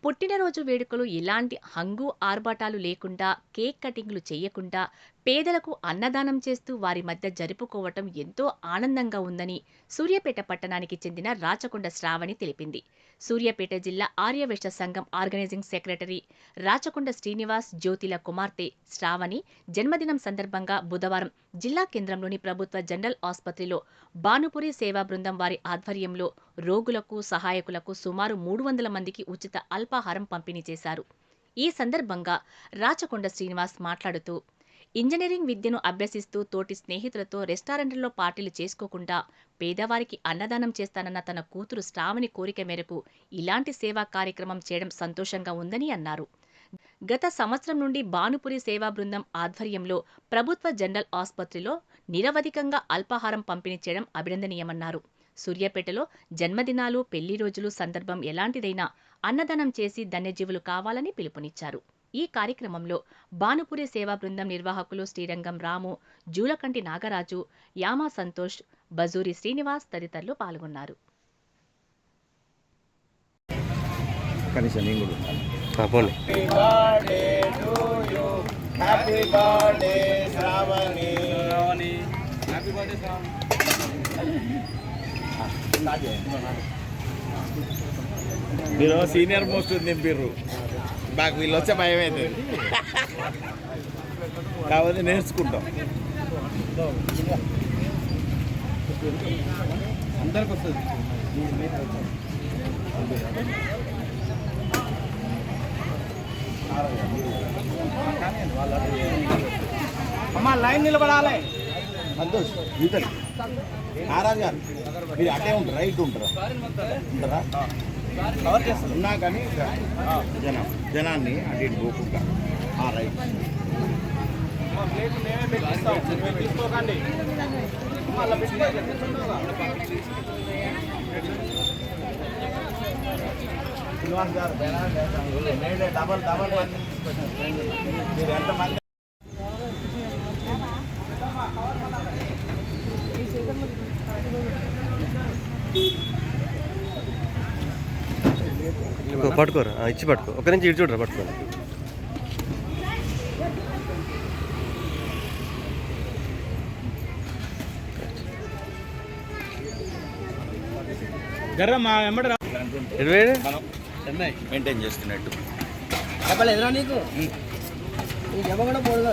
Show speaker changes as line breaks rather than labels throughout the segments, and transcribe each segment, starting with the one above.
పుట్టినరోజు వేడుకలు ఎలాంటి హంగు ఆర్భాటాలు లేకుండా, కేక్ కటింగ్లు చేయకుండా, పేదలకు అన్నదానం చేస్తూ వారి మధ్య జరుపుకోవటం ఎంతో ఆనందంగా ఉందని సూర్యాపేట పట్టణానికి చెందిన రాచకొండ శ్రావణి తెలిపింది. సూర్యాపేట జిల్లా ఆర్యవైశ్య సంఘం ఆర్గనైజింగ్ సెక్రటరీ రాచకొండ శ్రీనివాస్ జ్యోతిల కుమార్తె శ్రావణి జన్మదినం సందర్భంగా బుధవారం జిల్లా కేంద్రంలోని ప్రభుత్వ జనరల్ ఆసుపత్రిలో భానుపురి సేవా బృందం వారి ఆధ్వర్యంలో రోగులకు, సహాయకులకు సుమారు 300 మందికి ఉచిత అల్పాహారం పంపిణీ చేశారు. ఈ సందర్భంగా రాచకొండ శ్రీనివాస్ మాట్లాడుతూ, ఇంజనీరింగ్ విద్యను అభ్యసిస్తూ తోటి స్నేహితులతో రెస్టారెంట్లలో పార్టీలు చేసుకోకుండా పేదవారికి అన్నదానం చేస్తానన్న తన కూతురు శ్రావణి కోరిక మేరకు ఇలాంటి సేవా కార్యక్రమం చేయడం సంతోషంగా ఉందని అన్నారు. గత సంవత్సరం నుండి భానుపురి సేవా బృందం ఆధ్వర్యంలో ప్రభుత్వ జనరల్ ఆసుపత్రిలో నిరవధికంగా అల్పాహారం పంపిణీ చేయడం అభినందనీయమన్నారు. సూర్యాపేటలో జన్మదినాలు, పెళ్లి రోజులు సందర్భం ఎలాంటిదైనా అన్నదానం చేసి ధన్యజీవులు కావాలని పిలుపునిచ్చారు. ఈ కార్యక్రమంలో భానుపురి సేవా బృందం నిర్వాహకులు శ్రీరంగం రాము, జూలకంటి నాగరాజు, యామా సంతోష్, బజూరి శ్రీనివాస్ తదితరులు పాల్గొన్నారు.
మీరు సీనియర్ మోస్ట్ నింపిర్రు, మాకు వీళ్ళు వచ్చే భయం అవుతుంది కాబట్టి నేర్చుకుంటాం. అందరికి వస్తుంది. అమ్మా లైన్ నిలబడాలి. సంతోష్ గీతలు నారాజు గారు మీరు అటే ఉంటారు, రైట్ ఉంటారా ఉన్నా కానీ జనాన్ని అటు ఇటు పోకుండా రైట్ శ్రీనివాస్ గారు డబల్ మీరు ఎంతమంది
పట్టుకోరా, ఇచ్చి పట్టుకో, ఒక నుంచి ఇటు చూడరా, పట్టుకోరా.
మెయింటైన్ చేస్తున్నట్టు
ఎదురా నీకు కూడా పోదు.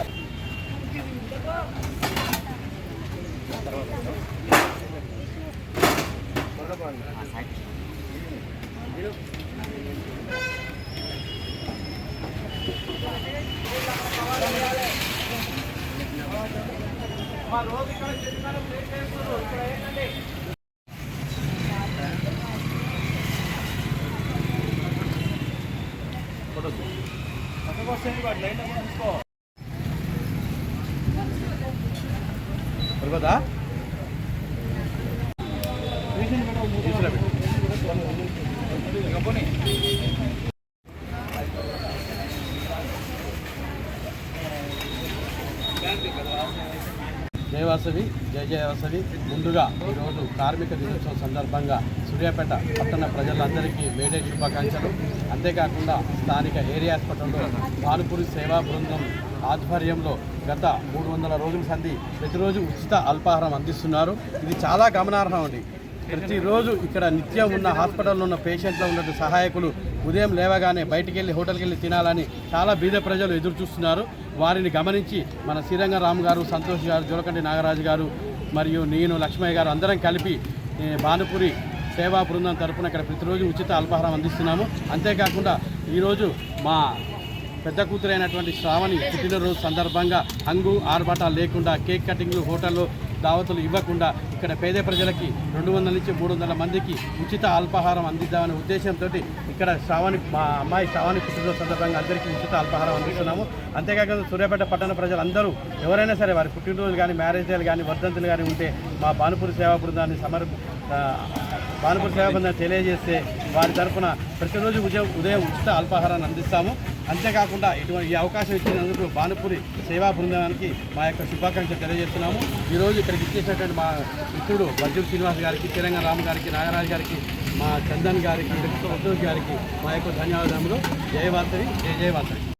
జయవాసవి, జయ వాసవి. ముందుగా ఈరోజు కార్మిక దినోత్సవం సందర్భంగా సూర్యాపేట పట్టణ ప్రజలందరికీ మేడే శుభాకాంక్షలు. అంతేకాకుండా స్థానిక ఏరియా హాస్పిటల్లో భానుపురి సేవా బృందం ఆధ్వర్యంలో గత 300 రోజుల సంధి ప్రతిరోజు ఉచిత అల్పాహారం అందిస్తున్నారు. ఇది చాలా గమనార్హం అండి. ప్రతిరోజు ఇక్కడ నిత్యం ఉన్న హాస్పిటల్లో ఉన్న పేషెంట్లో ఉన్న సహాయకులు ఉదయం లేవగానే బయటికి వెళ్ళి హోటల్కి వెళ్ళి తినాలని చాలా బీద ప్రజలు ఎదురు చూస్తున్నారు. వారిని గమనించి మన శ్రీరంగ రామ్ గారు, సంతోష్ గారు, జోలకంటి నాగరాజు గారు మరియు నేను లక్ష్మయ్య గారు అందరం కలిపి భానుపురి సేవా బృందం తరఫున ఇక్కడ ప్రతిరోజు ఉచిత అల్పాహారం అందిస్తున్నాము. అంతేకాకుండా ఈరోజు మా పెద్ద కూతురైనటువంటి శ్రావణి పుట్టినరోజు సందర్భంగా హంగు ఆర్భాటాలు లేకుండా కేక్ కటింగ్లు, హోటళ్ళు, దావతులు ఇవ్వకుండా ఇక్కడ పేద ప్రజలకి 200 నుంచి 300 మందికి ఉచిత అల్పాహారం అందిద్దామనే ఉద్దేశంతో ఇక్కడ మా అమ్మాయి శ్రావణి పుట్టినరోజు సందర్భంగా అందరికీ ఉచిత అల్పాహారం అందిస్తున్నాము. అంతేకాకుండా సూర్యాపేట పట్టణ ప్రజలు అందరూ ఎవరైనా సరే వారి పుట్టినరోజు కానీ, మ్యారేజ్ డేలు కానీ, వర్ధంతులు కానీ ఉంటే మా భానుపురి సేవా బృందాన్ని భానుపురి సేవా బృందాన్ని తెలియజేస్తే వారి తరఫున ప్రతిరోజు ఉదయం ఉచిత అల్పాహారాన్ని అందిస్తాము. అంతేకాకుండా ఈ అవకాశం ఇచ్చినందుకు భానుపురి సేవా బృందానికి మా యొక్క శుభాకాంక్షలు తెలియజేస్తున్నాము. ఈరోజు ఇక్కడికి ఇచ్చేసినటువంటి మా మిత్రుడు బజూరి శ్రీనివాస్ గారికి, శ్రీరంగ రామ్ గారికి, నాగరాజు గారికి మా చందన్ గారికి ఉద్యోగి గారికి మా యొక్క ధన్యవాదములు. జయ వాసవి, జయ జయ వాసవి.